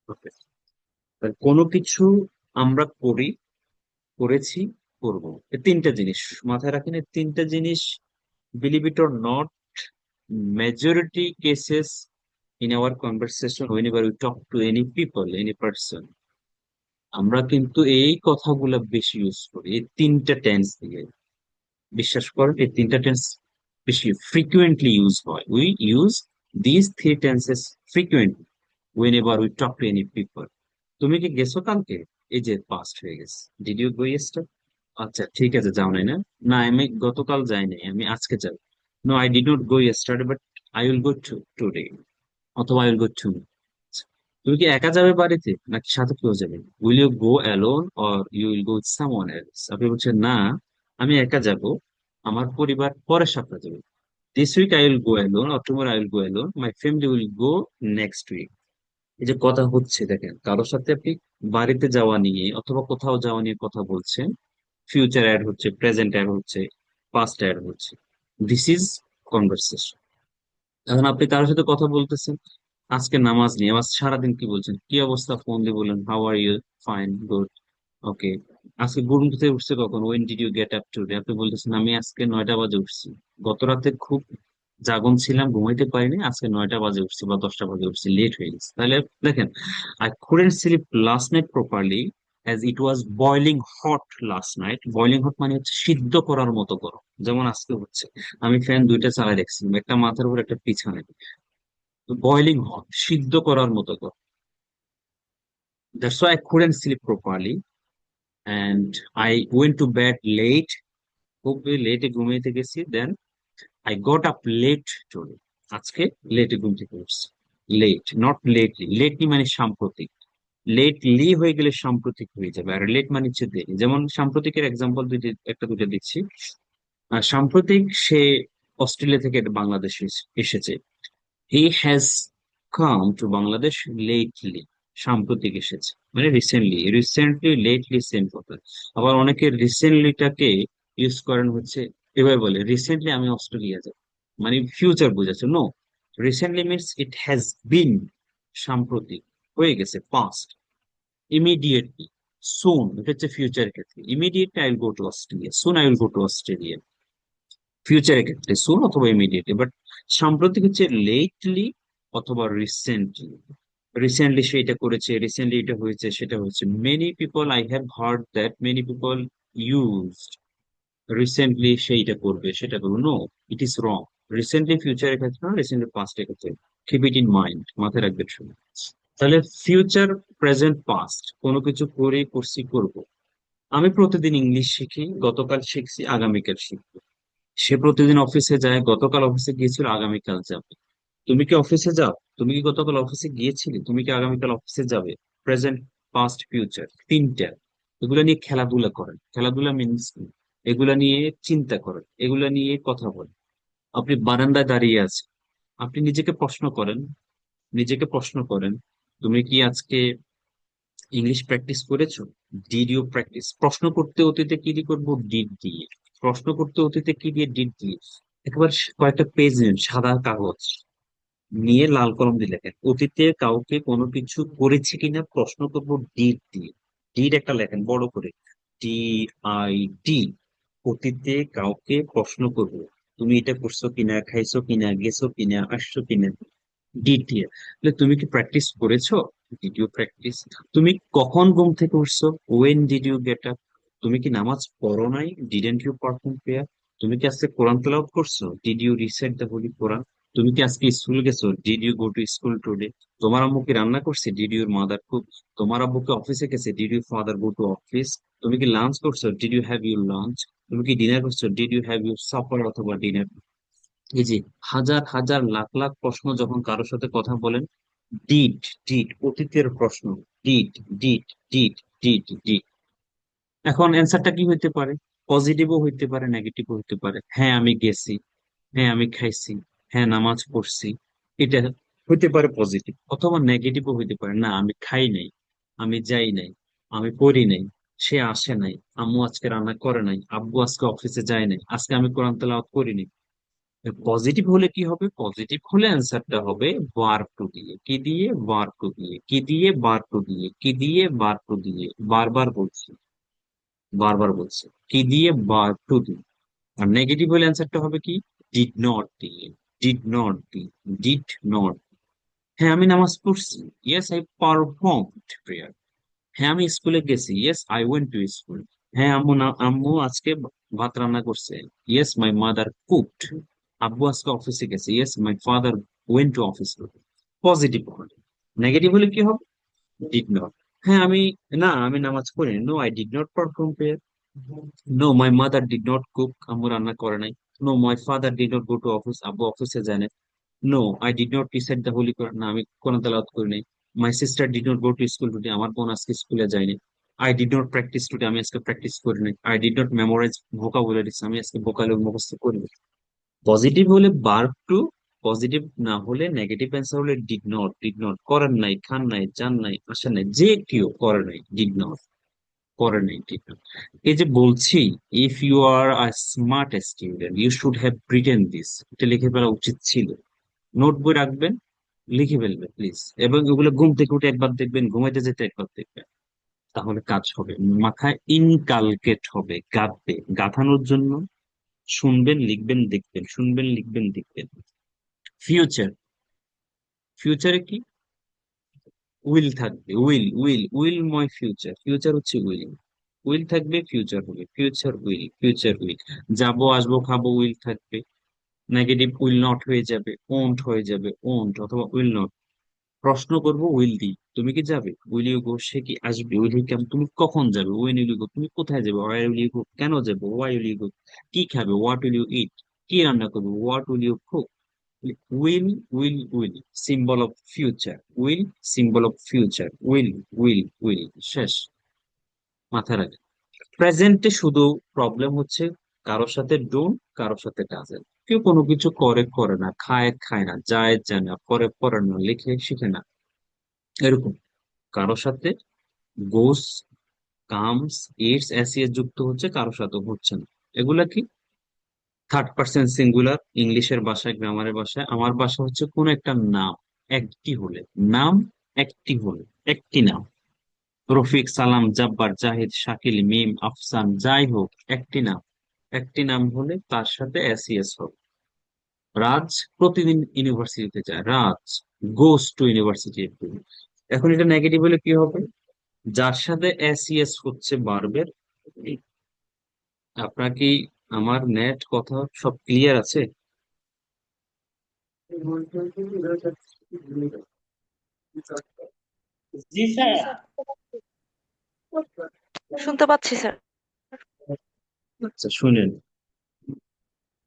ওকে, কোনো কিছু আমরা করি, করেছি, করব, এই তিনটা জিনিস মাথায় রাখেন। এই তিনটা জিনিস, believe it or not, majority cases in our conversation whenever we talk to any people, any person, আমরা কিন্তু এই কথাগুলো বেশি ইউজ করি এই তিনটা টেন্স দিয়ে। বিশ্বাস করেন, এই তিনটা টেন্স বেশি ফ্রিকুয়েন্টলি ইউজ হয়। We use this three tenses frequently whenever we talk to any people. তুমি কি গেছো কালকে? এই যে পাস্ট হয়ে গেছে। Did you go yesterday? আচ্ছা ঠিক আছে, যাও নাই না? না, আমি গতকাল যাই নাই, আমি আজকে যাব। No, I did not go yesterday but I will go today, অথবা আই উইল গো টু। তুমি কি একা যাবে বাড়িতে, নাকি সাথে কেউ যাবে? Will you go alone or you will go with someone else? আপনি বলছেন না, আমি একা যাব, আমার পরিবার পরের সপ্তাহে যাবে। This week I will go alone or tomorrow I will go alone, my family will go next week. এই যে কথা হচ্ছে, দেখেন, কারোর সাথে আপনি বাড়িতে যাওয়া নিয়ে অথবা কোথাও যাওয়া নিয়ে কথা বলছেন, ফিউচার অ্যাড হচ্ছে, প্রেজেন্ট অ্যাড হচ্ছে, পাস্ট অ্যাড হচ্ছে। This is conversation. এখন আপনি কারোর সাথে কথা বলতেছেন আজকে নামাজ নিয়ে, আবার সারাদিন কি বলছেন, কি অবস্থা, ফোন দিয়ে বললেন how are you, fine, good, okay. আজকে ঘুম থেকে উঠছে কখন, when did you get up today? আপনি বলতেছেন আমি আজকে 9টা বাজে উঠছি, গত রাতে খুব জাগন ছিলাম, ঘুমাইতে পারিনি, আজকে 9টা বাজে উঠছি বা 10টা বাজে উঠছি, লেট হয়ে গেছে। তাহলে দেখেন, I couldn't sleep last night properly as it was boiling hot last night. Boiling hot মানে হচ্ছে সিদ্ধ করার মতো গরম, যেমন আজকে হচ্ছে। আমি ফ্যান দুইটা চালাই রাখছিলাম, একটা মাথার উপর একটা পিছনে। বয়লিং হট, সিদ্ধ করার মতো গরম। That's why I couldn't sleep properly and I went to bed late. খুব লেটে ঘুমিয়ে গেছি। Then I got up late today. আজকে লেটে ঘুম থেকে উঠছি। Late, not lately. লেটলি মানে সাম্প্রতিক। লেটলি হয়ে গেলে সাম্প্রতিক হয়ে যাবে, আর লেট মানে হচ্ছে দেরি। যেমন সাম্প্রতিকের এক্সাম্পল দুইটি, একটা দুটো দিচ্ছি। সাম্প্রতিক সে অস্ট্রেলিয়া থেকে বাংলাদেশে এসেছে। He has come to Bangladesh lately. সাম্প্রতিক এসেছে মানে রিসেন্টলি। রিসেন্টলি, লেটলি সেম কথা। আবার অনেকে রিসেন্টলিটাকে ইউজ করেন হচ্ছে, এভাবে বলে রিসেন্টলি আমি অস্ট্রেলিয়া যাব, মানে ফিউচার বোঝাচ্ছে। No, recently means it has been, সাম্প্রতিক হয়ে গেছে, পাস্ট। ইমিডিয়েটলি, সুন, এটা হচ্ছে ফিউচারের ক্ষেত্রে। Immediately I will go to Australia, soon I will go to Australia. ফিউচারের ক্ষেত্রে সুন অথবা ইমিডিয়েটলি। বাট সাম্প্রতিক হচ্ছে লেটলি অথবা রিসেন্টলি। রিসেন্টলি সে এটা করেছে, রিসেন্টলি এটা হয়েছে, সেটা হচ্ছে। Many people, I have heard that many people used recently সে এটা করবে, সেটা করবে। No, it is wrong. Recently ফিউচারের ক্ষেত্রে না, রিসেন্টলি পাস্টের ক্ষেত্রে। কিপ ইট ইন মাইন্ড, মাথায় রাখবেন শুনে। তাহলে ফিউচার, প্রেজেন্ট, পাস্ট, কোনো কিছু করে, করছি, করবো। আমি প্রতিদিন ইংলিশ শিখি, গতকাল শিখছি, আগামীকাল শিখবো। সে প্রতিদিন অফিসে যায়, গতকাল অফিসে গিয়েছিল, আগামীকাল যাবে। তুমি কি অফিসে যাও? তুমি কি গতকাল অফিসে গিয়েছিলে? তুমি কি আগামীকাল অফিসে যাবে? প্রেজেন্ট, পাস্ট, ফিউচার, তিনটা। এগুলা নিয়ে খেলাধুলা করেন। খেলাধুলা মিনস এগুলা নিয়ে চিন্তা করেন, এগুলা নিয়ে কথা বলেন। আপনি বারান্দায় দাঁড়িয়ে আছেন, আপনি নিজেকে প্রশ্ন করেন, নিজেকে প্রশ্ন করেন, তুমি কি আজকে ইংলিশ প্র্যাকটিস করেছো? Did you practice? প্রশ্ন করতে অতীতে কি দিয়ে করবো? ডিড দিয়ে। প্রশ্ন করতে অতীতে কি দিয়ে? ডিড দিয়ে। একবার কয়েকটা পেজ নিন, সাদা কাগজ নিয়ে লাল কলম দিয়ে লেখেন, অতীতে কাউকে কোনো কিছু করেছে কিনা প্রশ্ন করবো ডিড দিয়ে। ডিড একটা লেখেন বড় করে, ডি আই ডি। অতীতে কাউকে প্রশ্ন করবো, তুমি এটা করছো কিনা, খাইছো কিনা, গেছো কিনা, আসছো কিনা, ডিড দিয়ে। তাহলে তুমি কি প্র্যাকটিস করেছো? Did you practice? তুমি কখন ঘুম থেকে উঠছো? When did you get up? তুমি কি নামাজ পড়ো নাই? Didn't you perform prayer? তুমি কি আজকে কোরআন তেলাওয়াত করছো? Did you recite the holy Quran? তুমি কি আজকে স্কুল গেছো? Did you go to school today? তোমার আম্মু কি রান্না করছে? Did your mother cook? তোমার আব্বু কি অফিসে গেছে? Did you father go to office? তুমি কি লাঞ্চ করছো? Did you have your lunch? তুমি কি ডিনার করছো? Did you have your supper অথবা ডিনার? এই যে হাজার হাজার লাখ লাখ প্রশ্ন যখন কারোর সাথে কথা বলেন, ডিড, ডিড, অতীতের প্রশ্ন, did, did, did, did, did. এখন অ্যান্সারটা কি হইতে পারে? পজিটিভও হইতে পারে, নেগেটিভও হইতে পারে। হ্যাঁ আমি গেছি, হ্যাঁ আমি খাইছি, হ্যাঁ নামাজ পড়ছি, এটা হইতে পারে পজিটিভ। অথবা নেগেটিভও হইতে পারে, না আমি খাই নাই, আমি যাই নাই, আমি পড়ি নাই, সে আসে নাই, আম্মু আজকে রান্না করে নাই, আব্বু আজকে অফিসে যায় নাই, আজকে আমি কোরআন তেলাওয়াত করিনি। পজিটিভ হলে কি হবে? পজিটিভ হলে অ্যান্সারটা হবে ভার্ব টু দিয়ে। কি দিয়ে? ভার্ব টু দিয়ে। কি দিয়ে? ভার্ব টু দিয়ে। কি দিয়ে? ভার্ব টু দিয়ে। বারবার বলছি, বারবার বলছি, কি দিয়ে? ভার্ব টু দিয়ে। আর নেগেটিভ হলে অ্যান্সারটা হবে কি? ডিড নট দিয়ে। ডিড নট দিয়ে। Did not. হ্যাঁ আমি নামাজ পড়ছি, ইয়েস আই পারফর্মড প্রেয়ার। হ্যাঁ আমি স্কুলে গেছি, yes I went to school. হ্যাঁ আম্মু আজকে ভাত রান্না করছে, ইয়েস মাই মাদার কুকড। আব্বু আজকে অফিসে গেছে, yes my father went to office. Positive হলে। নেগেটিভ হলে কি হবে? Did not. হ্যাঁ আমি নামাজ পড়িনি, no I did not perform prayer. No my mother did not cook, আম্মু রান্না করে নাই। No my father did not go to office, আব্বু অফিসে যায় না। No I did not recite the holy Quran, না আমি কোরআন তেলাওয়াত করি নাই। My sister did not go to school today, আমার বোন আজকে স্কুলে যায়নি। I did not practice today, আমি আজকে প্র্যাকটিস করি নাই। I did not memorize vocabularies, আমি আজকে ভোকাবুলারি মুখস্থ করি নাই। পজিটিভ হলে ভার্ব টু, পজিটিভ না হলে নেগেটিভ অ্যান্সার হলে ডিড নট। ডিড নট করেন নাই, খান নাই, যান নাই, আসেন নাই, যে কেউ করে নাই, ডিড নট করে নাই, ডিড নট। এই যে বলছি, if you are a smart student you should have written this, এটা লিখে ফেলা উচিত ছিল। নোট বই রাখবেন, লিখে ফেলবেন প্লিজ। এবং এগুলো ঘুম থেকে উঠে একবার দেখবেন, ঘুমাইতে যেতে একবার দেখবেন, তাহলে কাজ হবে, মাথায় ইনকালকেট হবে, গাঁথবে। গাঁথানোর জন্য শুনবেন, লিখবেন, দেখবেন, শুনবেন, লিখবেন, দেখবেন। ফিউচার, ফিউচারে কি? উইল থাকবে, will will will my future, future হচ্ছে উইল। উইল থাকবে, ফিউচার হবে, ফিউচার উইল, ফিউচার উইল। যাবো, আসবো, খাবো, উইল থাকবে। নেগেটিভ উইল নট হয়ে যাবে, ওন্ট হয়ে যাবে, ওন্ট অথবা উইল নট। প্রশ্ন করব, উইল দি, তুমি কি যাবে? উইল ইউ গো, সে কি আসবে? উইল ইউ কাম, তুমি কখন যাবে? ওয়েন উইল ইউ গো, তুমি কোথায় যাবে? ওয়ার উইল ইউ গো, কেন যাবে? ওয়াই উইল ইউ গো, কি খাবে? হোয়াট উইল ইউ ইট, কি রান্না করবে? What will you cook. Will will will, symbol of future. Will symbol of future. Will will will, শেষ। মাথায় রাখে। প্রেজেন্টে শুধু প্রবলেম হচ্ছে কারোর সাথে ডোন্ট, কারোর সাথে ডাজেন্ট। কেউ কোনো কিছু করে করে না, খায় খায় না, যায় যায় না, পরে পড়ে না, লিখে শিখে না, এরকম। কারোর সাথে গোস, কামস, ইটস, এস যুক্ত হচ্ছে, কারোর সাথে হচ্ছে না। এগুলা কি? থার্ড পার্সন সিঙ্গুলার, ইংলিশের ভাষায়, গ্রামারের ভাষায়। আমার ভাষা হচ্ছে কোন একটা নাম একটি হলে, নাম একটি হলে, একটি নাম। রফিক, সালাম, জাব্বার, জাহিদ, শাকিল, মিম, আফসান, যাই হোক, একটি নাম। একটি নাম হলে তার সাথে এস হবে। রাজ প্রতিদিন ইউনিভার্সিটিতে যায়, রাজ গোস টু ইউনিভার্সিটি। এখন এটা নেগেটিভ হলে কি হবে? যার সাথে এস হচ্ছে বারবের। আপনার কি আমার নেট কথা সব ক্লিয়ার আছে? জি স্যার। শুনতে পাচ্ছি স্যার। আচ্ছা শুনেন,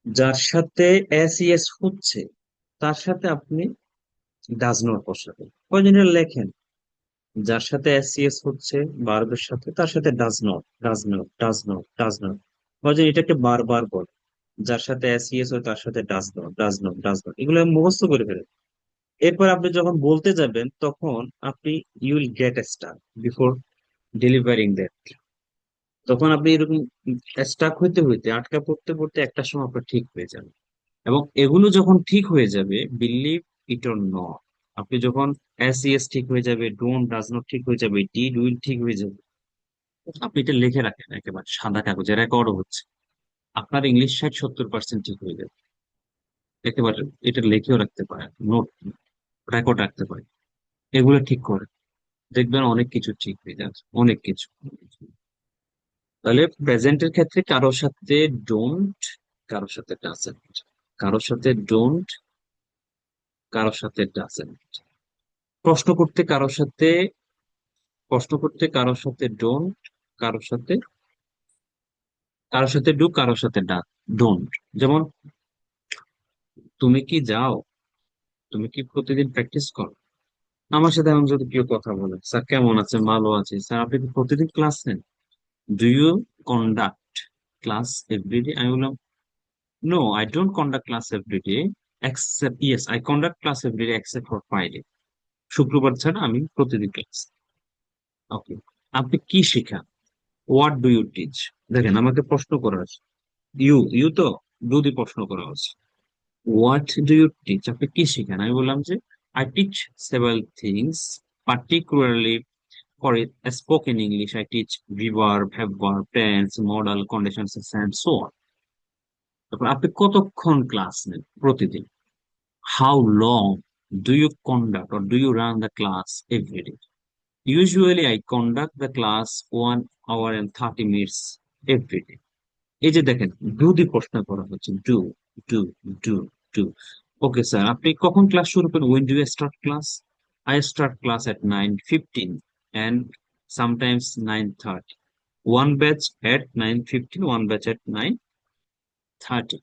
যার সাথে এস হচ্ছে তার সাথে আপনি ডাজ নট বসাবেন। কয়জনের লেখেন, যার সাথে এস হচ্ছে বারবের সাথে, তার সাথে does not, does not, does not, does not. কয়জন এটাকে বারবার বল, যার সাথে এস হয় তার সাথে does not, does not, does not, এগুলো মুখস্থ করে ফেলেন। এরপর আপনি যখন বলতে যাবেন তখন আপনি you will get a star before delivering that. তখন আপনি এরকম স্টাক হইতে হইতে, আটকা পড়তে পড়তে একটা সময় আপনার ঠিক হয়ে যাবে। এবং এগুলো যখন ঠিক হয়ে যাবে, বিলিভ ইট অর নট, আপনি যখন এস ঠিক হয়ে যাবে, ডোন্ট, ডাজ নট ঠিক হয়ে যাবে, ডিড, উইল ঠিক হয়ে যাবে, আপনি এটা লিখে রাখেন একেবারে সাদা কাগজে, রেকর্ডও হচ্ছে, আপনার ইংলিশ 60-70% ঠিক হয়ে যাবে একেবারে। এটা লিখেও রাখতে পারেন, নোট, রেকর্ড রাখতে পারেন। এগুলো ঠিক করে দেখবেন অনেক কিছু ঠিক হয়ে যাচ্ছে, অনেক কিছু। তাহলে প্রেজেন্টের ক্ষেত্রে কারোর সাথে ডোন্ট, কারোর সাথে ডাজেন্ট, কারোর সাথে ডোন্ট, কারোর সাথে ডাজেন্ট। প্রশ্ন করতে কারোর সাথে, প্রশ্ন করতে কারোর সাথে ডোন্ট, কারোর সাথে, কারোর সাথে ডু, কারোর সাথে ডোন্ট। যেমন তুমি কি যাও, তুমি কি প্রতিদিন প্র্যাকটিস করো? আমার সাথে এখন যদি কেউ কথা বলে, স্যার কেমন আছেন? ভালো আছি স্যার। আপনি কি প্রতিদিন ক্লাস নেন? Do you conduct class everyday? আমি বললাম no I don't conduct class everyday, except, yes I conduct class everyday except for Friday. শুক্রবার ছাড়া আমি প্রতিদিন ক্লাস। ওকে। আপনি কি শেখান? What do you teach? দেখেন আমাকে প্রশ্ন করা আছে, ইউ ইউ তো, যদি প্রশ্ন করা হচ্ছে, হোয়াট ডু ইউ টিচ, আপনি কি শেখান? আমি বললাম যে I teach several things, particularly for spoken English I teach reverb, have, tense, modal, conditions and so on. তারপর আপনি কতক্ষণ ক্লাস নেন প্রতিদিন? How long do you conduct or do you run the class every day? Usually I conduct the class 1 hour and 30 minutes every day. এই যে দেখেন, do the প্রশ্ন করা হচ্ছে, do do do do. Okay sir, আপনি কখন class শুরু করেন? When do you start class? I start class at 9:15 and sometimes 9:30. One batch at 9:15, one batch at 9:30.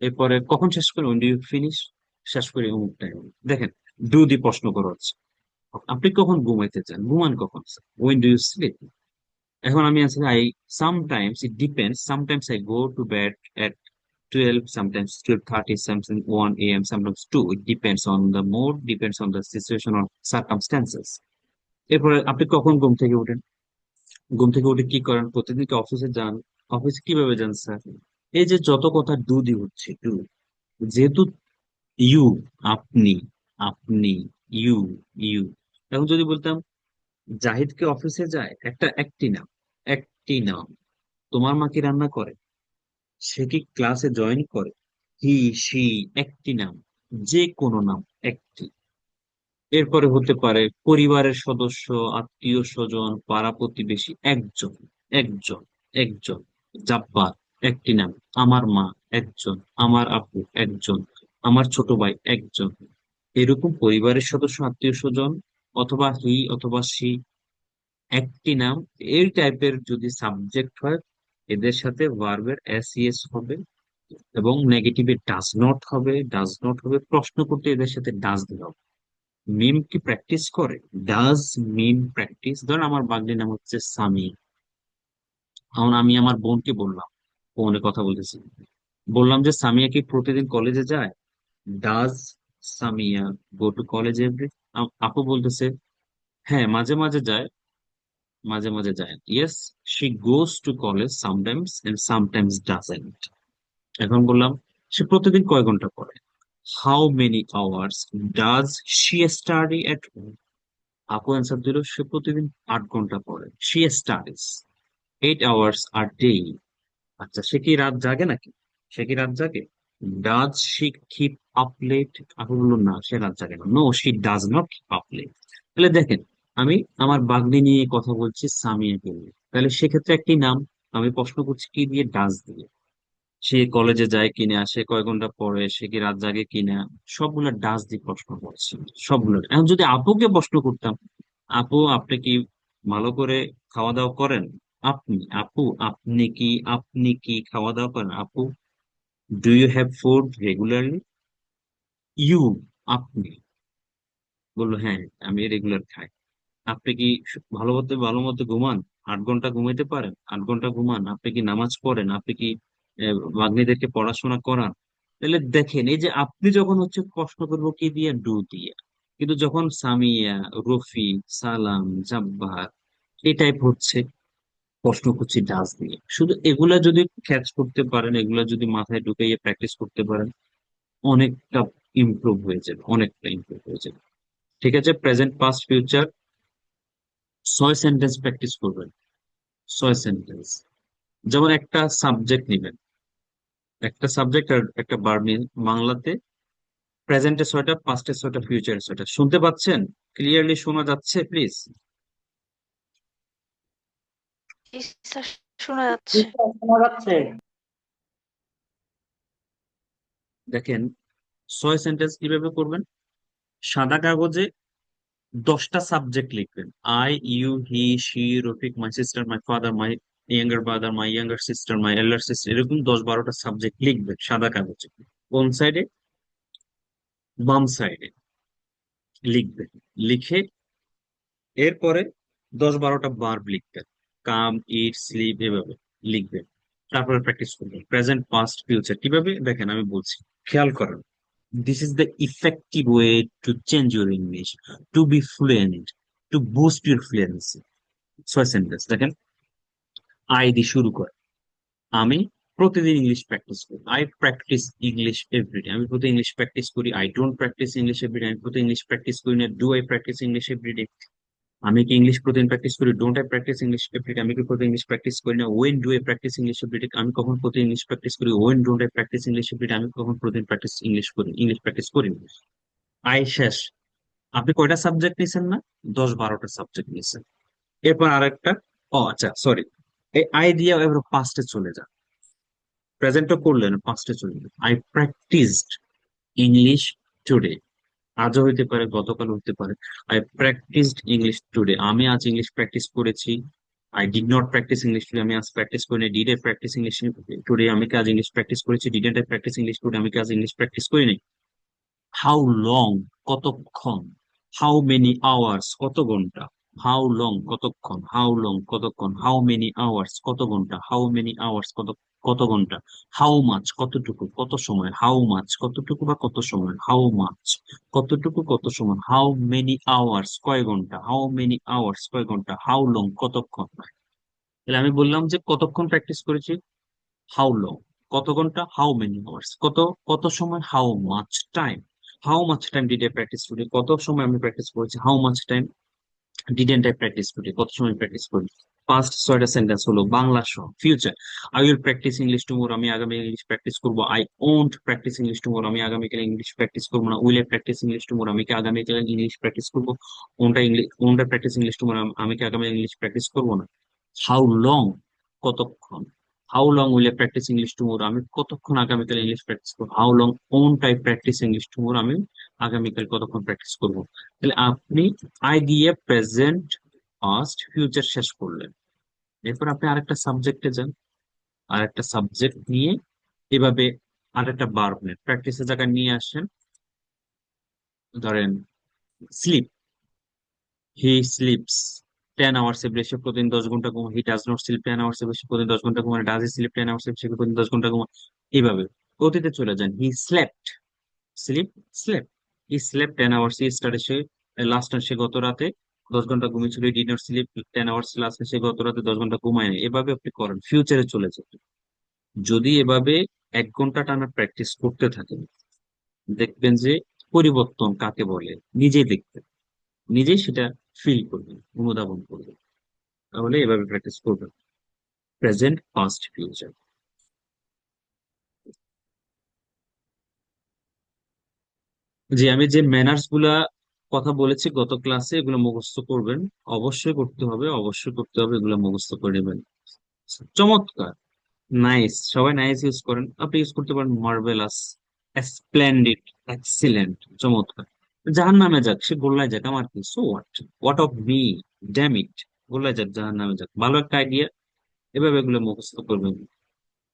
এরপরে কখন শেষ করেন? When do you finish? শেষ করে অমুক টাইম। দেখেন, ডু দি প্রশ্ন করা হচ্ছে। আপনি কখন ঘুমাইতে চান? ঘুমান কখন? When do you sleep? এখন আমি আছি, I sometimes, it depends, sometimes I go to bed at 12, sometimes 12:30, sometimes 1 a.m., sometimes 2. It depends on the mood, depends on the situation or circumstances. এরপরে আপনি কখন ঘুম থেকে উঠেন? ঘুম থেকে উঠে কি করেন? প্রতিদিন কি অফিসে যান? অফিসে কিভাবে যান স্যার? এই যে যত কথা ডু দি হচ্ছে, ডু, যেহেতু ইউ, আপনি, আপনি, ইউ, ইউ। এখন যদি বলতাম জাহিদ কি অফিসে যায়, একটি নাম, একটি নাম। তোমার মা কি রান্না করে? সে কি ক্লাসে জয়েন করে? হি, সি, একটি নাম, যে কোনো নাম, একটি। এরপরে হতে পারে পরিবারের সদস্য, আত্মীয় স্বজন, পাড়া প্রতিবেশী, একজন, একজন, একজন। জাব্বার, একটি নাম। আমার মা, একজন। আমার আপু, একজন। আমার ছোট ভাই, একজন। এরকম পরিবারের সদস্য, আত্মীয় স্বজন, অথবা হি অথবা সি, একটি নাম, এই টাইপের যদি সাবজেক্ট হয়, এদের সাথে ভার্বের এস ইএস হবে, এবং নেগেটিভে ডাজ নট হবে, ডাজ নট হবে। প্রশ্ন করতে এদের সাথে ডাজ দিতে হবে। মিম কি প্র্যাকটিস করে? Does Mim practice? ধরেন আমার বাগনির নাম হচ্ছে সামি। এখন আমি আমার বোনকে বললাম, ফোনে কথা বলতেছি, বললাম যে সামিয়া কি প্রতিদিন কলেজে যায়? Does Samia go to college every? আপু বলতেছে, হ্যাঁ মাঝে মাঝে যায়, মাঝে মাঝে যায়। Yes, she goes to college sometimes and sometimes doesn't. এখন বললাম, সে প্রতিদিন কয় ঘন্টা পড়ে? How many hours does she study at home? আপু অ্যান্সার দিল, সে প্রতিদিন 8 ঘন্টা পড়ে। She studies 8 hours a day. আচ্ছা, সে কি রাত জাগে নাকি? সে কি রাত জাগে? Does she keep up late? আপু বললো, না সে রাত জাগে না। No, she does not keep up late. তাহলে দেখেন, আমি আমার বাগনি নিয়ে কথা বলছি, সামিয়াকে নিয়ে। তাহলে সেক্ষেত্রে একটি নাম, আমি প্রশ্ন করছি কি দিয়ে? ডাজ দিয়ে। সে কলেজে যায় কিনা, সে কয় ঘন্টা পড়ে, সে কি রাত জাগে কিনা, সবগুলো ডাস দিয়ে প্রশ্ন করছি, সবগুলো। এখন যদি আপুকে প্রশ্ন করতাম, আপু আপনি কি ভালো করে খাওয়া দাওয়া করেন? আপনি, আপু আপনি কি খাওয়া দাওয়া করেন? আপু, do you have food regularly? You, আপনি, বললো হ্যাঁ আমি রেগুলার খাই। আপনি কি ভালো মতো ঘুমান? 8 ঘন্টা ঘুমাইতে পারেন? 8 ঘন্টা ঘুমান? আপনি কি নামাজ পড়েন? আপনি কি মাগ্নেদেরকে পড়াশোনা করান? তাহলে দেখেন, এই যে আপনি যখন হচ্ছে প্রশ্ন করবো কি দিয়ে? ডু দিয়ে। কিন্তু যখন সামিয়া, রফি, সালাম, জাব্বার, এই টাইপ হচ্ছে, প্রশ্ন করছি ডাজ দিয়ে। শুধু এগুলা যদি ক্যাচ করতে পারেন, এগুলা যদি মাথায় ঢুকাইয়ে প্র্যাকটিস করতে পারেন, অনেকটা ইমপ্রুভ হয়ে যাবে, অনেকটা ইমপ্রুভ হয়ে যাবে। ঠিক আছে, present, past, future 6 sentence practice করবেন। 6 সেন্টেন্স। যেমন একটা সাবজেক্ট নিবেন, একটা সাবজেক্ট আর একটা ভার্ব নিন। বাংলাতে প্রেজেন্টে 6টা, পাস্টে 6টা, ফিউচারে 6টা। শুনতে পাচ্ছেন? ক্লিয়ারলি শোনা যাচ্ছে প্লিজ? জি স্যার, শোনা যাচ্ছে। শোনা যাচ্ছে। দেখেন, 6 সেন্টেন্স কিভাবে করবেন? সাদা কাগজে 10টা সাবজেক্ট লিখবেন। I, you, he, she, Rafiq, my sister, my father, my younger brother, my younger sister, my elder sister, এরকম 10-12টা সাবজেক্ট লিখবেন সাদা কাগজে। কোন সাইডে? বাম সাইডে লিখবেন। লিখে এরপরে 10-12টা ভার্ব লিখবেন। কাম, ইট, স্লিপ, এভাবে লিখবেন। তারপরে প্র্যাকটিস করবেন প্রেজেন্ট, পাস্ট, ফিউচার। কিভাবে দেখেন আমি বলছি, খেয়াল করেন। This is the effective way to change your English, to be fluent, to boost your fluency. 6 sentence দেখেন। আই দিয়ে শুরু করে। আমি প্রতিদিন ইংলিশ প্র্যাকটিস করি। I practice English everyday. আমি প্রতি ইংলিশ প্র্যাকটিস করি। I don't practice English everyday. আমি প্রতি ইংলিশ প্র্যাকটিস করি না। Do I practice English everyday? আমি কি ইংলিশ প্রতিদিন প্র্যাকটিস করি? Don't I practice English everyday? আমি কি প্রতি ইংলিশ প্র্যাকটিস করি না? When do I practice English everyday? আমি কখন প্রতি ইংলিশ প্র্যাকটিস করি? When don't I practice English everyday? আমি কখন প্রতিদিন প্র্যাকটিস ইংলিশ করি, ইংলিশ প্র্যাকটিস করি না? আই শেষ। আপনি কয়টা সাবজেক্ট নিছেন না? 10-12টা সাবজেক্ট নিছেন। এরপর আরেকটা, ও আচ্ছা সরি, এই আই দিয়ে এবার পাস্টে চলে যান। প্রেজেন্টও করলেন, পাস্টে চলে যান। I practised English today. আজও হইতে পারে, গতকাল হইতে পারে। I practised English today. আমি আজ ইংলিশ প্র্যাকটিস করেছি। I did not practice English today. আমি আজ প্র্যাকটিস করিনি। Did I practice English today? আমি কি আজ ইংলিশ প্র্যাকটিস করেছি? Didn't I practice English today? আমি কি আজ ইংলিশ প্র্যাকটিস করিনি? হাউ লং, কতক্ষণ। হাউ মেনি আওয়ার্স, কত ঘন্টা। হাউ লং, কতক্ষণ। হাউ লং, কতক্ষণ। হাউ মেনি আওয়ার্স, কত ঘন্টা। হাউ মেনি আওয়ার্স, কত কত ঘন্টা। হাউ মাচ, কতটুকু, কত সময়। হাউ মাচ, কতটুকু বা কত সময়। হাউ মাচ, কতটুকু, কত সময়। হাউ মেনি আওয়ার্স, কয় ঘন্টা। হাউ মেনি আওয়ার্স, কয় ঘন্টা। হাউ লং, কতক্ষণ। তাহলে আমি বললাম যে কতক্ষণ প্র্যাকটিস করেছি, হাউ লং। কত ঘন্টা, হাউ মেনি আওয়ার্স। কত কত সময়, how much time. How much time did I practice today? কত সময় আমি প্র্যাকটিস করেছি। How much time didn't I practice today? কত সময় প্র্যাকটিস করি। পাস্ট 6টা সেন্টেন্স হলো বাংলা সহ। Future, I will practice English tomorrow. আমি আগামী ইংলিশ প্র্যাকটিস করবো। I won't practice English tomorrow. আমি আগামীকাল ইংলিশ প্র্যাকটিস করবো না। Will I practice English tomorrow? আমি কি আগামীকাল ইংলিশ প্র্যাকটিস করবো। Won't I practice English tomorrow? আমি কি আগামী ইংলিশ প্র্যাকটিস করবো না। হাউ লং, কতক্ষণ। How long will I practice English tomorrow? আমি কতক্ষণ আগামীকাল ইংলিশ প্র্যাকটিস করবো। How long won't I practice English tomorrow? আমি আগামীকাল কতক্ষণ প্র্যাকটিস করবো। তাহলে আপনি আই দিয়ে প্রেজেন্ট, পাস্ট, ফিউচার শেষ করলেন। এরপর আপনি আরেকটা সাবজেক্টে যান। আরেকটা সাবজেক্ট নিয়ে এভাবে আরেকটা ভার্ব নেন, প্র্যাকটিসের জায়গায় নিয়ে আসেন। ধরেন স্লিপ, হি স্লিপস 10 আওয়ার্স এ বেশি, প্রতিদিন 10 ঘন্টা ঘুমায়। He does not sleep 10 hours এ বেশি, প্রতিদিন 10 ঘন্টা ঘুমায়। ডাজ হি স্লিপ 10 আওয়ার্স এ বেশি, প্রতিদিন 10 ঘন্টা ঘুমায়। এইভাবে অতীতে চলে যান। He slept, sleep, slept. He slept 10 hours. He স্টার্টে, সে লাস্ট, সে গত রাতে 10 ঘন্টা ঘুমিয়েছিল। Did not sleep 10 hours, last, সে গত রাতে 10 ঘন্টা ঘুমায় না। এভাবে আপনি করেন, ফিউচারে চলে যাবেন। যদি এভাবে 1 ঘন্টা টানা প্র্যাকটিস করতে থাকেন, দেখবেন যে পরিবর্তন কাকে বলে নিজেই দেখবেন, নিজেই সেটা ফিল করবেন, অনুধাবন করবেন। তাহলে এভাবে প্র্যাকটিস করবেন, প্রেজেন্ট, পাস্ট, ফিউচার। যে আমি যে ম্যানার্স গুলা কথা বলেছি গত ক্লাসে, এগুলো মুখস্থ করবেন। অবশ্যই করতে হবে, অবশ্যই করতে হবে, এগুলো মুখস্থ করে নেবেন। চমৎকার, নাইস। সবাই নাইস ইউজ করেন, আপনি ইউজ করতে পারেন মার্ভেলাস, স্প্লেন্ডিড, এক্সিলেন্ট, চমৎকার। জাহান নামে যাক, সে গোল্লায় যাক, আমার কি, so what. What of me, damn it. গোল্লায় যাক, জাহান নামে যাক, ভালো একটা আইডিয়া। এভাবে এগুলো মুখস্থ করবেন।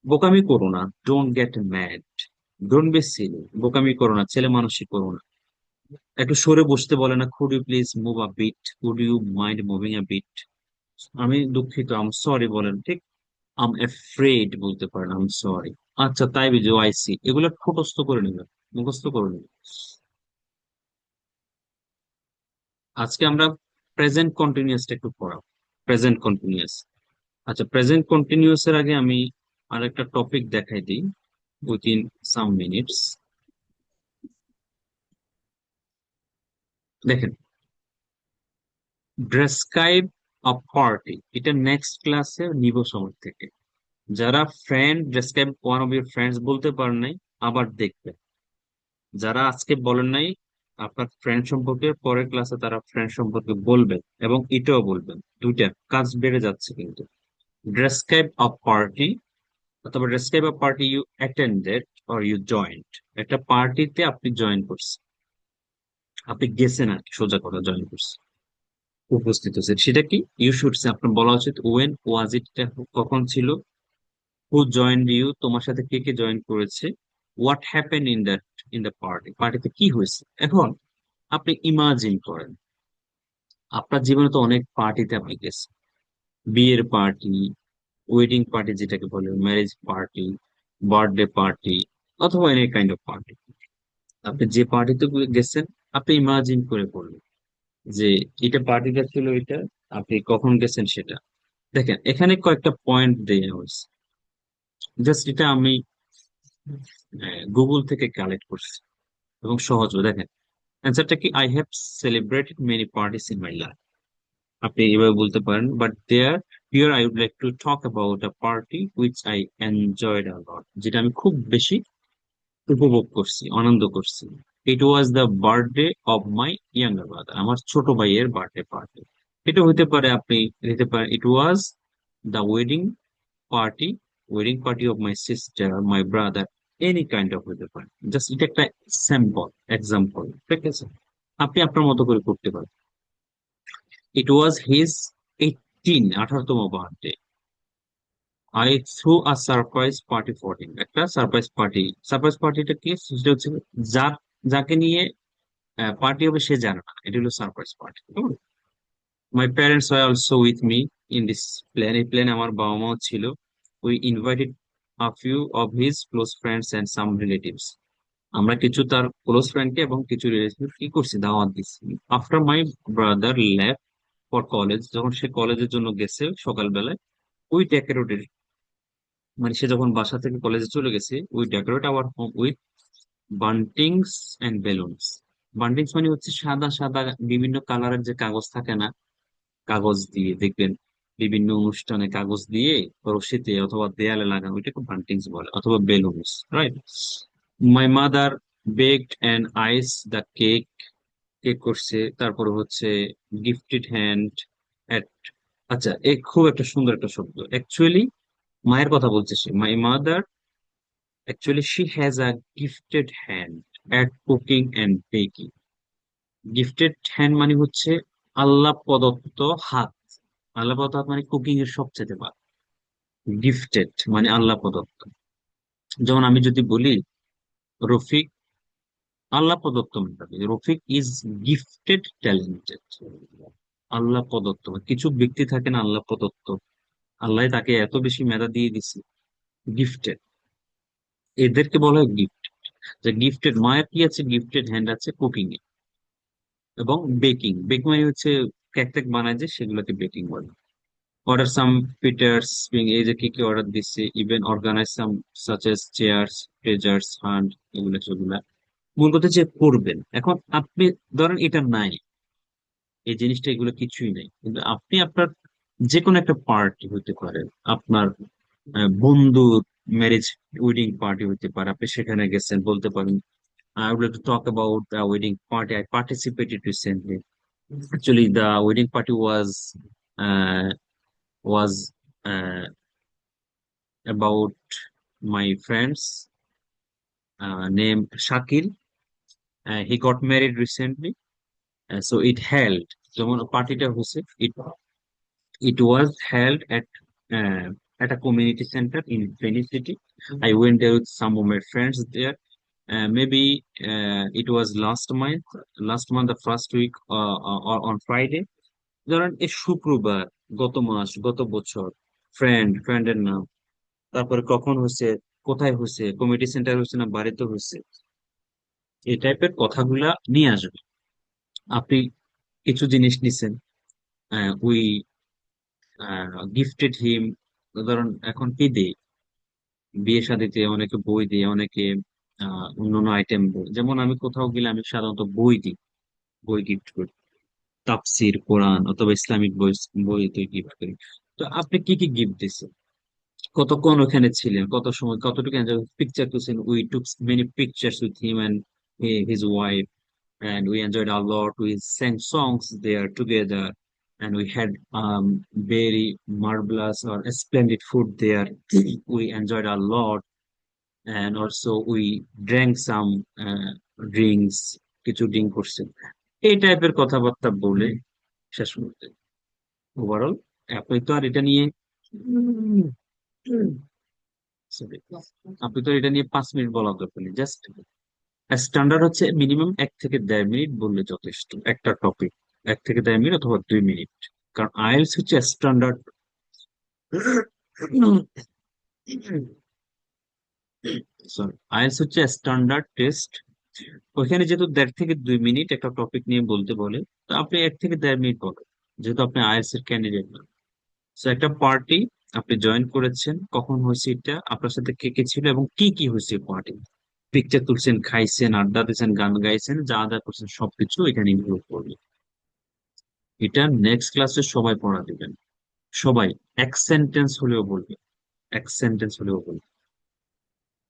বোকামি করো না, don't get mad, don't be silly. বোকামি করো না, ছেলে মানুষই করো না। একটু সরে বসতে বলে না, could you please move a bit, could you mind moving a bit. আমি দুঃখিত, আম সরি বলেন, ঠিক। আম এফ্রেড বলতে পারেন, আম সরি। আচ্ছা তাই বুঝি, আইসি। এগুলো ঠোঁটস্থ করে নেবেন, মুখস্থ করে নেবেন। আজকে আমরা প্রেজেন্ট কন্টিনিউয়াসটা একটু পড়াবো। Present continuous. আচ্ছা, প্রেজেন্ট কন্টিনিউয়াস এর আগে আমি আরেকটা টপিক দেখাই দিই, উইথিন সাম মিনিটস। দেখেন, ডেসক্রাইব আ পার্টি, এটা নেক্সট ক্লাসে নিব সময় থেকে। যারা friend, describe one of your friends বলতে পারেন নাই, আবার দেখবেন। যারা আজকে বলেন নাই আপনার ফ্রেন্ড সম্পর্কে, পরের ক্লাসে তারা ফ্রেন্ড সম্পর্কে বলবেন, এবং এটাও বলবেন। দুইটা কাজ বেড়ে যাচ্ছে কিন্তু। ডেসক্রাইব আ পার্টি, অথবা describe a party you attended or you joined. একটা পার্টিতে আপনি জয়েন করছেন, আপনি গেছেন আর কি, সোজা কথা, জয়েন করছেন, উপস্থিত হয়েছে। সেটা কি, ইউ শুড সে, আপনার বলা উচিত ওয়েন ওয়াজ ইট, কখন ছিল। হু জয়েন্ট ইউ, তোমার সাথে কে কে জয়েন করেছে। What happen in that, in the party, পার্টিতে কি হয়েছে। এখন আপনি ইমাজিন করেন, আপনার জীবনে তো অনেক পার্টিতে আপনি গেছেন। বিয়ের পার্টি, ওয়েডিং পার্টি যেটাকে বলে, ম্যারেজ পার্টি, বার্থডে পার্টি, অথবা এনি কাইন্ড অফ পার্টি। আপনি যে পার্টিতে গেছেন, আপনি ইমাজিন করে বললেন যে এটা পার্টিটা ছিল এটা, আপনি কখন গেছেন সেটা। দেখেন এখানে কয়েকটা পয়েন্ট দেওয়া হয়েছে। জাস্ট এটা আমি গুগল থেকে কালেক্ট করছি এবং সহজ দেখেন অ্যান্সারটা কি, I have celebrated many parties in my life. আপনি এভাবে বলতে পারেন, but there here I would like to talk about a party which I enjoyed a lot, যেটা আমি খুব বেশি উপভোগ করছি, আনন্দ করছি। It was the birthday of my younger brother, আমার ছোট ভাইয়ের বার্থডে পার্টি। এটা হতে পারে, আপনি দিতে পারেন it was the party wedding party of my sister, my brother, any kind of হতে পারে। জাস্ট এটা একটা স্যাম্পল এক্সাম্পল, ঠিক আছে? আপনি আপনার মতো করে করতে পারেন। ইট ওয়াজ হিজ 18তম birthday, I threw a surprise party for him. একটা সারপ্রাইজ পার্টি, সারপ্রাইজ পার্টিটা কি, সেটা হচ্ছে যার যাকে নিয়ে পার্টি হবে সে জানে না, এটা হলো surprise party. My parents were also with me in this plan, এই প্ল্যানে আমার বাবা মাও ছিল। We invited a few of his close friends and some relatives, আমরা কিছু তার ক্লোজ ফ্রেন্ডকে এবং কিছু রিলেটিভ কি করছি, দাওয়াত দিচ্ছি। After my brother left for college, যখন সে কলেজের জন্য গেছে সকালবেলায়, উই ডেকোরেটেড, মানে সে যখন বাসা থেকে কলেজে চলে গেছে, we decorate our home with buntings and balloons. Buntings মানে হচ্ছে সাদা সাদা বিভিন্ন কালারের যে কাগজ থাকে না, কাগজ দিয়ে দেখবেন বিভিন্ন অনুষ্ঠানে কাগজ দিয়ে রশিতে অথবা দেয়ালে লাগানো, ওইটাকে বান্টিংস বলে, অথবা balloons, right? My mother baked and ice the cake, cake করছে। তারপরে হচ্ছে গিফটেড হ্যান্ড এট, আচ্ছা এ খুব একটা সুন্দর একটা শব্দ অ্যাকচুয়ালি, মায়ের কথা বলছে সে, my mother actually she has a gifted hand at cooking and baking. Gifted hand মানে হচ্ছে আল্লাহ প্রদত্ত হাত, আল্লাহ প্রদত্ত হাত মানে কুকিং এর সবচেয়ে ভালো। গিফটেড মানে আল্লাহ প্রদত্ত। যেমন আমি যদি বলি রফিক আল্লাহ প্রদত্ত মেধাবী, রফিক ইজ গিফটেড ট্যালেন্টেড। আল্লাহ প্রদত্ত, কিছু ব্যক্তি থাকেন আল্লাহ প্রদত্ত, আল্লাহ তাকে এত বেশি মেধা দিয়ে দিছে, গিফটেড, এদেরকে বলা হয় গিফট। যে গিফটেড মায়ের কি আছে, গিফটেড হ্যান্ড আছে কুকিং এ এবং বেকিং। বেকিং মানে হচ্ছে কেক টেক বানায় যে, সেগুলোকে বেকিং বলে। অর্ডার সাম পিটার্স, এই যে কি কি অর্ডার দিচ্ছে, even organise some such as chairs, treasures hunt, এগুলো সেগুলা মূল কথা যে করবেন। এখন আপনি ধরেন এটা নাই, এই জিনিসটা এগুলো কিছুই নেই, কিন্তু আপনি আপনার যে কোনো একটা পার্টি হতে পারে, আপনার বন্ধুর ম্যারেজ ওয়েডিং পার্টি হতে পারে, আপনি সেখানে গেছেন, বলতে পারেন I would like to talk about the wedding party I participated recently. Actually, the wedding party uh, was about my friend's named Shakil. He got married recently, so it held. যেমন পার্টিটা হচ্ছে, it was held uh, at a community center in Feni City. I went there with some of my friends there. Maybe it was last month, the first week, or on Friday. ধরেন এই শুক্রবার, গত মাস, গত বছর, ফ্রেন্ডের নাম, তারপরে কখন হয়েছে, কোথায় হয়েছে, কমিউনিটি সেন্টার হয়েছে না বাড়িতে হয়েছে, এই টাইপের কথাগুলা নিয়ে আসবে। আপনি কিছু জিনিস নিছেন, উই গিফটেড হিম, ধরুন এখন কি দিই, বিয়ে শাদিতে অনেকে বই দিয়ে, অনেকে অন্যান্য আইটেম দেয়। যেমন আমি কোথাও গেলে আমি সাধারণত বই দিই, বই গিফট করি, তাফসির কোরআন অথবা ইসলামিক বই, বই তুই গিফট করি। তো আপনি কি কি গিফট দিচ্ছেন, কতক্ষণ ওখানে ছিলেন, কত সময়, কতটুকু পিকচার তুলছেন, we took many pictures with him and his wife, and we enjoyed a lot. We sang songs there together, and we had very marvelous or splendid food there. We enjoyed a lot, and also we drank some drinks. কিছু drink করছে, এই টাইপের কথাবার্তা বলে শেষ করতে। Overall আপনি তো আর এটা নিয়ে sorry, আপনি তো এটা নিয়ে 5 মিনিট বলা দরকার নেই। জাস্ট স্ট্যান্ডার্ড হচ্ছে মিনিমাম 1 থেকে 1.5 মিনিট বললে যথেষ্ট একটা টপিক, 1 থেকে 1.5 মিনিট অথবা 2 মিনিট। কারণ আইএলটিএস হচ্ছে স্ট্যান্ডার্ড, সরি, আইএলটিএস হচ্ছে স্ট্যান্ডার্ড টেস্ট। ওইখানে যেহেতু 1.5 থেকে 2 মিনিট একটা টপিক নিয়ে বলতে বলে, তো আপনি 1 থেকে 1.5 মিনিট বলেন, যেহেতু আপনি আইএলটিএস এর ক্যান্ডিডেট না। So একটা পার্টি আপনি জয়েন করেছেন, কখন হয়েছে এটা, আপনার সাথে কে কে ছিল এবং কি কি হয়েছে পার্টি, পিকচার তুলছেন, খাইছেন, আড্ডা দিয়েছেন, গান গাইছেন, যা যা করছেন সবকিছু এখানে ইনক্লুড করবে। এটা নেক্সট ক্লাসে সবাই পড়া দিবেন, সবাই এক সেন্টেন্স হলেও বলবে, এক সেন্টেন্স হলেও বলবে,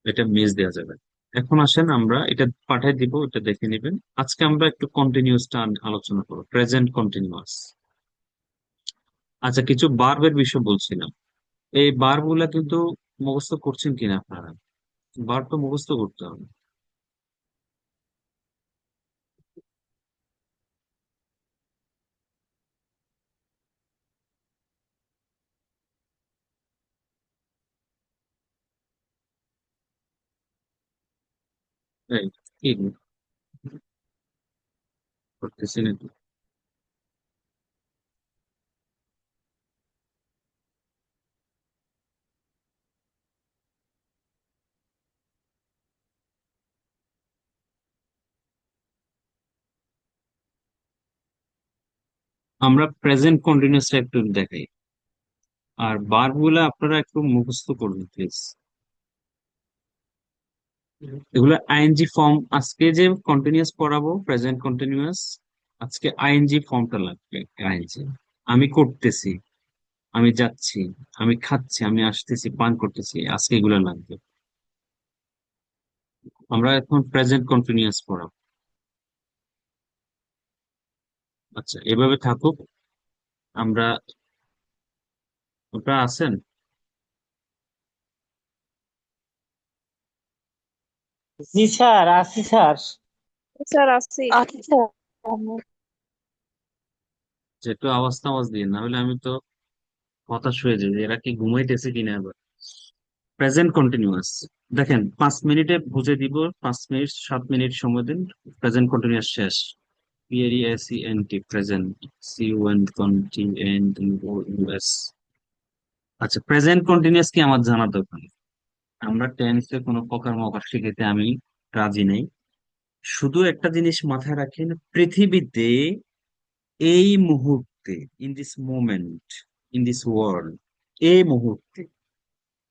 এটা মিস দেওয়া যাবে না। এখন আসেন আমরা এটা পাঠাই দিব, এটা দেখে নেবেন। আজকে আমরা একটু কন্টিনিউসটা আলোচনা করবো, প্রেজেন্ট কন্টিনিউয়াস। আচ্ছা, কিছু বার্বের বিষয় বলছিলাম। এই বার্ব গুলা কিন্তু মুখস্থ করছেন কিনা আপনারা? বার্ব তো মুখস্থ করতে হবে। এই, কি করতেছি নাকি? আমরা প্রেজেন্ট কন্টিনিউয়াসটা একটু দেখাই, আর বার্ব গুলা আপনারা একটু মুখস্থ করবেন প্লিজ। এগুলো আইএনজি ফর্ম, আজকে যে কন্টিনিউয়াস পড়াবো প্রেজেন্ট কন্টিনিউয়াস, আজকে আইএনজি ফর্মটা লাগবে। আইএনজি, আমি করতেছি, আমি যাচ্ছি, আমি খাচ্ছি, আমি আসতেছি, পান করতেছি, আজকে এগুলো লাগবে। আমরা এখন প্রেজেন্ট কন্টিনিউয়াস পড়াবো। আচ্ছা, এভাবে থাকুক। আমরা, আপনারা আছেন? জি স্যার, আছি স্যার। স্যার আছি। আচ্ছা। যে একটু আওয়াজ টাওয়াজ দিয়ে, না হলে আমি তো হতাশ হয়ে যাই যে এরা কি ঘুমাইতেছে কিনা। আবার প্রেজেন্ট কন্টিনিউয়াস দেখেন, 5 মিনিটে বুঝে দিব, 5 মিনিট 7 মিনিট সময় দিন, প্রেজেন্ট কন্টিনিউয়াস শেষ। PRESENT, present, CONTINUOUS। আচ্ছা, প্রেজেন্ট কন্টিনিউয়াস কি আমার জানা দরকার নেই। আমরা টেন্সে কোনো প্রকার মকার শিখাইতে আমি রাজি নেই। শুধু একটা জিনিস মাথায় রাখেন, পৃথিবীতে এই মুহূর্তে, in this moment, in this world, এই মুহূর্তে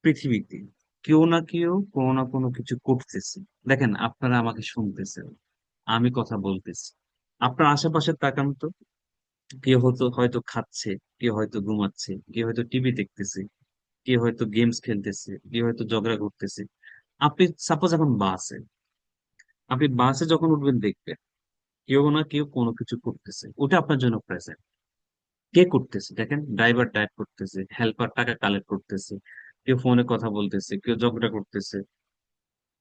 পৃথিবীতে কেউ না কেউ কোনো না কোনো কিছু করতেছে। দেখেন, আপনারা আমাকে শুনতেছেন, আমি কথা বলতেছি, আপনার আশেপাশে তাকান তো, কেউ হয়তো হয়তো খাচ্ছে, কেউ হয়তো ঘুমাচ্ছে, কেউ হয়তো টিভি দেখতেছে, কেউ হয়তো গেমস খেলতেছে, কেউ হয়তো ঝগড়া করতেছে। আপনি সাপোজ এখন বাসে, আপনি বাসে যখন উঠবেন দেখবেন কেউ না কেউ কোনো কিছু করতেছে, ওটা আপনার জন্য প্রেজেন্ট। কে করতেছে দেখেন, ড্রাইভার ড্রাইভ করতেছে, হেল্পার টাকা কালেক্ট করতেছে, কেউ ফোনে কথা বলতেছে, কেউ ঝগড়া করতেছে।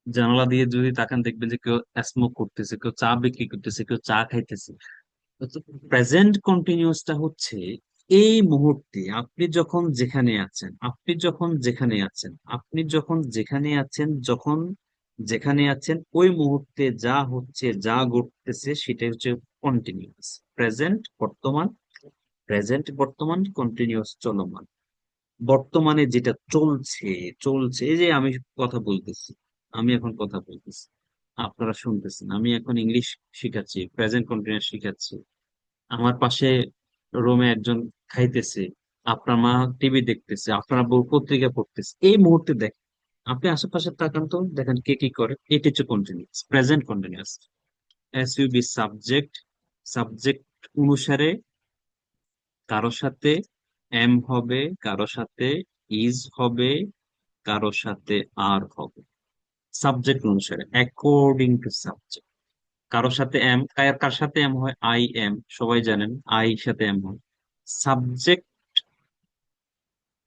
জানালা দিয়ে যদি তাকান দেখবেন যে কেউ স্মোক করতেছে, কেউ চা বিক্রি করতেছে, কেউ চা খাইতেছে। প্রেজেন্ট কন্টিনিউসটা হচ্ছে এই মুহূর্তে আপনি যখন যেখানে আছেন, আপনি যখন যেখানে আছেন, আপনি যখন যেখানে আছেন, যখন যেখানে আছেন, ওই মুহূর্তে যা হচ্ছে, যা ঘটতেছে, সেটাই হচ্ছে কন্টিনিউয়াস। প্রেজেন্ট বর্তমান, প্রেজেন্ট বর্তমান, কন্টিনিউয়াস চলমান। বর্তমানে যেটা চলছে, চলছে, এই যে আমি কথা বলতেছি, আমি এখন কথা বলতেছি, আপনারা শুনতেছেন, আমি এখন ইংলিশ শিখাচ্ছি, প্রেজেন্ট কন্টিনিউয়াস শিখাচ্ছি। আমার পাশে রুমে একজন খাইতেছে, আপনার মা টিভি দেখতেছে, আপনার বউ পত্রিকা পড়তেছে, এই মুহূর্তে দেখেন। আপনি আশেপাশে তাকান তো, দেখেন কে কি করে। এটা হচ্ছে continuous, present continuous. S U B subject, subject অনুসারে কারো সাথে এম হবে, কারো সাথে ইজ হবে, কারো সাথে আর হবে। সাবজেক্ট অনুসারে, অ্যাকর্ডিং টু সাবজেক্ট। কারো সাথে এম, কার সাথে এম হয়, আই এম, সবাই জানেন আই সাথে এম হয়। সাবজেক্ট,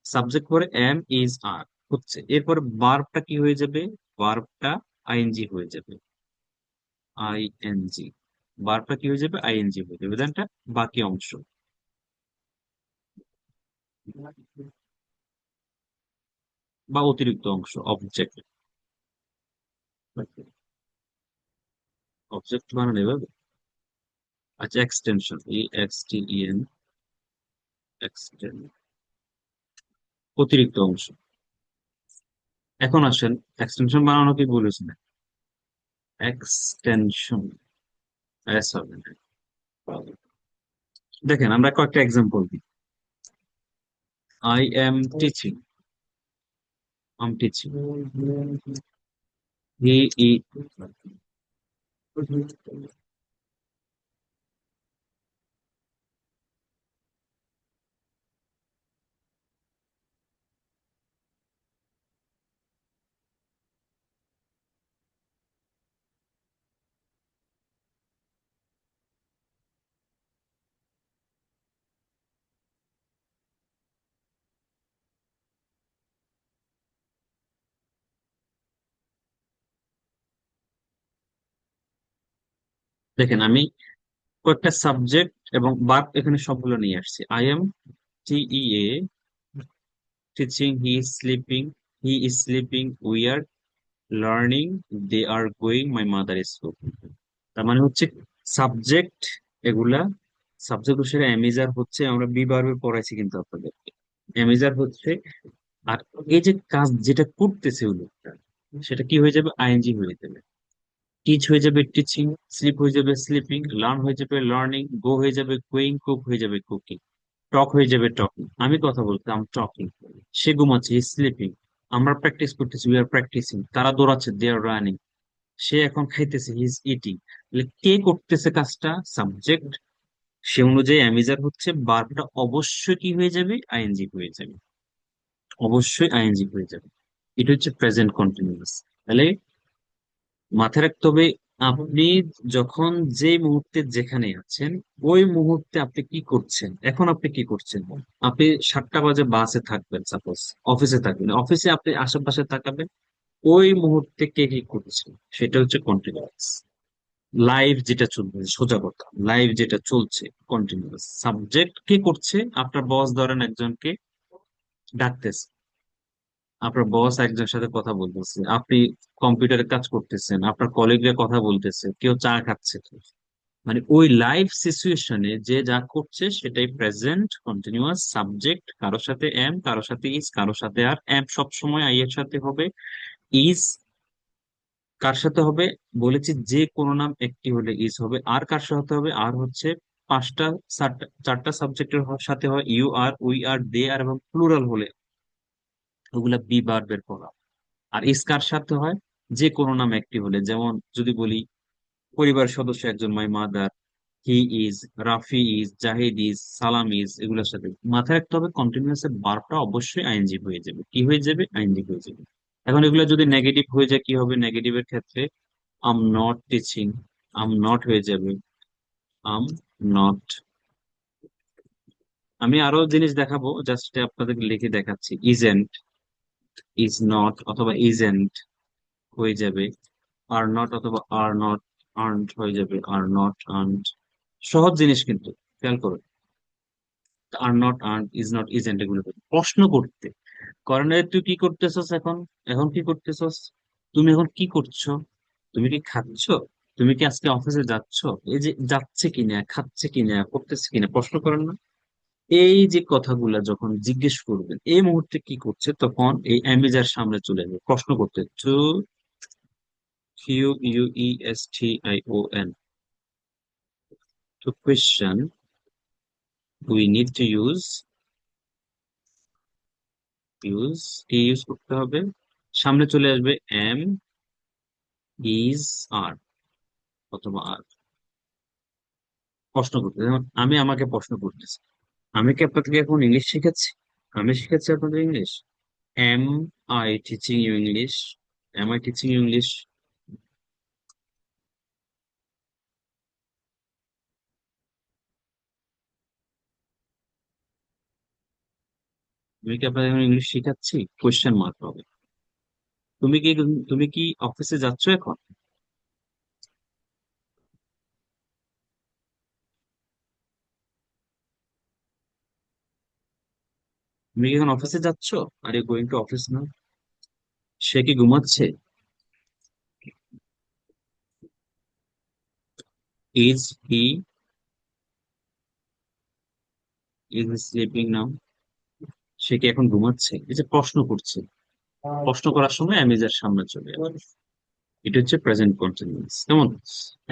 সাবজেক্ট পরে এম ইজ আর হচ্ছে, এরপরে ভার্বটা কি হয়ে যাবে, ভার্বটা আইএনজি হয়ে যাবে, আইএনজি। ভার্বটা কি হয়ে যাবে, আইএনজি হয়ে যাবে, দেনটা বাকি অংশ। বা অতিরিক্ত অংশ, অবজেক্ট। অবজেক্ট বানানো এভাবে। আচ্ছা, এক্সটেনশন, EXTEN, এক্সটেন, অতিরিক্ত অংশ। এখন আসেন, এক্সটেনশন বানানো কি বলেছেন? এক্সটেনশন, এস হবে না। দেখেন আমরা কয়েকটা এক্সাম্পল দিই। I am teaching. I'm teaching. He is. দেখেন আমি কয়েকটা সাবজেক্ট এবং ভার্ব এখানে সবগুলো নিয়ে আসছি। I am TEA teaching, he is sleeping, we are learning, they are going, my mother is cooking. তার মানে হচ্ছে সাবজেক্ট এগুলা, সাবজেক্ট হিসেবে অ্যামিজার হচ্ছে, আমরা বি ভার্বে পড়াইছি কিন্তু আপনাদেরকে। অ্যামিজার হচ্ছে, আর এই যে কাজ যেটা করতেছে ওই লোকটা, সেটা কি হয়ে যাবে? আইএনজি হয়ে যাবে। টিচ হয়ে যাবে টিচিং, স্লিপ হয়ে যাবে স্লিপিং, লার্ন হয়ে যাবে লার্নিং, গো হয়ে যাবে গোয়িং, কুক হয়ে যাবে কুকিং, টক হয়ে যাবে টকিং। আমি কথা বলতে আম টকিং, সে ঘুমাচ্ছে হি স্লিপিং, আমরা প্র্যাকটিস করতেছি উই আর প্র্যাকটিসিং, তারা দৌড়াচ্ছে দে আর রানিং, সে এখন খাইতেছে হি ইজ ইটিং। কে করতেছে কাজটা? সাবজেক্ট। সে অনুযায়ী অ্যামিজার হচ্ছে, বারটা অবশ্যই কি হয়ে যাবে? আইএনজি হয়ে যাবে, অবশ্যই আইএনজি হয়ে যাবে। এটা হচ্ছে প্রেজেন্ট কন্টিনিউয়াস। তাহলে মাথায় রাখতে হবে, আপনি যখন যে মুহূর্তে যেখানে আছেন, ওই মুহূর্তে আপনি কি করছেন। এখন আপনি কি করছেন? আপনি 7টা বাজে বাসে থাকবেন, সাপোজ অফিসে থাকবেন, অফিসে আপনি আশেপাশে তাকাবেন, ওই মুহূর্তে কে কি করছে, সেটা হচ্ছে কন্টিনিউয়াস। লাইভ যেটা চলবে, সোজা কথা, লাইভ যেটা চলছে কন্টিনিউয়াস। সাবজেক্ট কি করছে? আপনার বস ধরেন একজনকে ডাকতেছে, আপনার বস একজনের সাথে কথা বলতেছে, আপনি কম্পিউটারে কাজ করতেছেন, আপনার কলিগরা কথা বলতেছে, কেউ চা খাচ্ছে। মানে ওই লাইভ সিচুয়েশনে যে যা করছে সেটাই প্রেজেন্ট কন্টিনিউয়াস। সাবজেক্ট কারোর সাথে এম, কারোর সাথে ইজ, কারোর সাথে আর। এম সবসময় আই এর সাথে হবে। ইজ কার সাথে হবে? বলেছি যে কোনো নাম একটি হলে ইজ হবে। আর কার সাথে হবে? আর হচ্ছে পাঁচটা, চারটা সাবজেক্টের সাথে হয়, ইউ আর, উই আর, দে আর, এবং প্লুরাল হলে ওগুলা বি ভার্বের পড়া। আর ইজ কার সাথে হয়? যে কোনো নাম একটি হলে, যেমন যদি বলি পরিবারের সদস্য একজন, my mother, he is, Rafi is, Zahid is, সালাম ইজ, এগুলোর সাথে মাথায় রাখতে হবে কন্টিনিউয়াস এর ভার্বটা অবশ্যই আইএনজি হয়ে যাবে। কি হয়ে যাবে? আইএনজি হয়ে যাবে। এখন এগুলো যদি নেগেটিভ হয়ে যায় কি হবে? নেগেটিভের ক্ষেত্রে আম নট টিচিং, আম নট হয়ে যাবে আম নট। আমি আরো জিনিস দেখাবো, জাস্ট আপনাদের লিখে দেখাচ্ছি। ইজেন্ট, ইজ নট অথবা ইজেন্ট হয়ে যাবে আর নট, অথবা আর নট আর্নড হয়ে যাবে আর নট আর্নড। সহজ জিনিস কিন্তু, খেয়াল করুন। Are not earn, is not, isn't, এগুলো প্রশ্ন করতে। কারণ তুই কি করতেছস এখন? এখন কি করতেছস? তুমি এখন কি করছো? তুমি কি খাচ্ছ? তুমি কি আজকে অফিসে যাচ্ছ? এই যে যাচ্ছে কিনা, খাচ্ছে কিনা, করতেছে কিনা, প্রশ্ন করেন না? এই যে কথাগুলা যখন জিজ্ঞেস করবেন এই মুহূর্তে কি করছে, তখন এই অ্যামিজার সামনে চলে যাবে প্রশ্ন করতে। To QUESTION, to question we need to use কি ইউজ করতে হবে? সামনে চলে আসবে এম, ইজ, আর, অথবা আর। প্রশ্ন করতে, যেমন আমি আমাকে প্রশ্ন করতেছি। আমি কি আপনাদেরকে এখন ইংলিশ শিখাচ্ছি? আমি শিখাচ্ছি আপনাদের English? Am I teaching you English? Am I teaching you English? আমি কি আপনাদের এখন ইংলিশ শিখাচ্ছি? কোয়েশ্চেন মার্ক হবে। তুমি কি তুমি কি অফিসে যাচ্ছ এখন? তুমি কি এখন অফিসে যাচ্ছ? Are you going to office না? সে কি ঘুমাচ্ছে? Is he is sleeping now? সে কি এখন ঘুমাচ্ছে? এই যে প্রশ্ন করছে, প্রশ্ন করার সময় অ্যামিজার সামনে চলে আসে। এটা হচ্ছে প্রেজেন্ট কন্টিনিউয়াস। কেমন?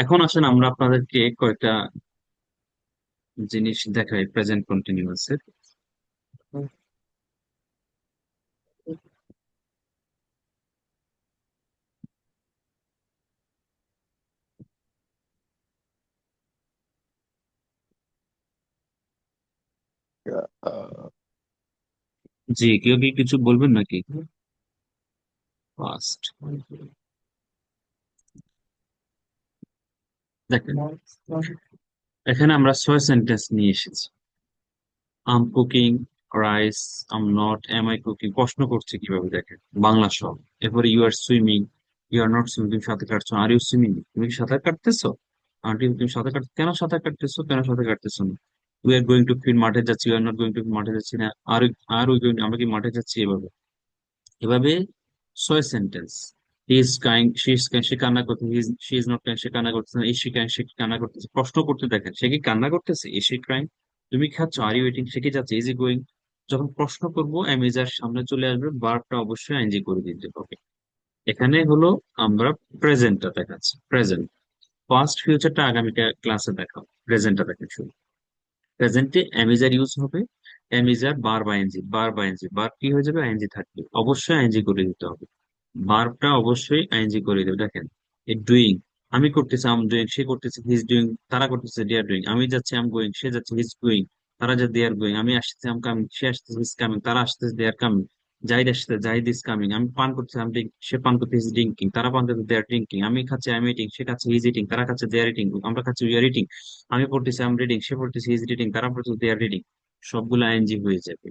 এখন আসেন আমরা আপনাদেরকে কয়েকটা জিনিস দেখাই প্রেজেন্ট কন্টিনিউয়াস এর। জি, কেউ কি কিছু বলবেন নাকি? ফার্স্ট দেখেন, এখানে আমরা 6 সেন্টেন্স নিয়ে এসেছি। I'm cooking rice, I'm not, am I cooking, প্রশ্ন করছে কিভাবে দেখেন, বাংলা সব। এরপরে you are swimming, you are not swimming, তুমি সাঁতার কাটছো, আর ইউ সুইমিং, তুমি কি সাঁতার কাটতেছো? আন্টি তুমি সাঁতার কাট, কেন সাঁতার কাটতেছো, কেন সাঁতার কাটতেছো না? We are going to field, মাঠে যাচ্ছি, you are not going to মাঠে যাচ্ছি না, আর আর উই গোয়িং, আমরা কি মাঠে যাচ্ছি? এভাবে এভাবে 6 sentence. He is crying, she is crying, সে কান্না করতেছে, শি ইজ নট কাইং, সে কান্না করতেছে না, ইজ শি কাইং, সে কি কান্না করতেছে? প্রশ্ন করতে দেখেন, সে কি কান্না করতেছে? Is she crying? তুমি খাচ্ছ, আর ইউ ইটিং, সে কি যাচ্ছে, ইজ ই গোয়িং? যখন প্রশ্ন করবো অ্যামিজার সামনে চলে আসবে, ভার্বটা অবশ্যই আইএনজি করে দিতে হবে। এখানে হলো আমরা প্রেজেন্টটা দেখাচ্ছি, প্রেজেন্ট। পাস্ট ফিউচারটা আগামীটা ক্লাসে দেখাও, প্রেজেন্টটা দেখেন শুরু। প্রেজেন্টে অ্যামিজার ইউজ হবে, অ্যামিজার বার বা এনজি, বার বা এনজি, বার কি হয়ে যাবে, আইএনজি থাকবে, অবশ্যই আইএনজি করে দিতে হবে। ভার্বটা অবশ্যই আইএনজি করে দেবে। দেখেন, এই ডুইং, আমি করতেছি আম ডুইং, সে করতেছে হি ইজ ডুইং, তারা করতেছে দে আর ডুইং, আমি যাচ্ছি আম গোয়িং, সে যাচ্ছে হি ইজ গোয়িং, তারা যা দে আর গোয়িং, আমি আসতেছি আম কামিং, সে আসতেছে হি ইজ কামিং, তারা আসতেছে দে আর কামিং, জাহিদ আসতেছে জাহিদ ইজ কামিং, আমি পান করতেছি আম ড্রিঙ্ক, সে পান করতে হিজ ড্রিঙ্কিং, তারা পান করতে দে আর ড্রিঙ্কিং, আমি খাচ্ছি আই এম ইটিং, সে খাচ্ছে হি ইজ ইটিং, তারা খাচ্ছে দে আর ইটিং, আমরা খাচ্ছি উই আর ইটিং, আমি পড়তেছি আম রিডিং, সে পড়তেছি হি ইজ রিডিং, তারা পড়তেছে দে আর রিডিং। সবগুলো আইএনজি হয়ে যাবে।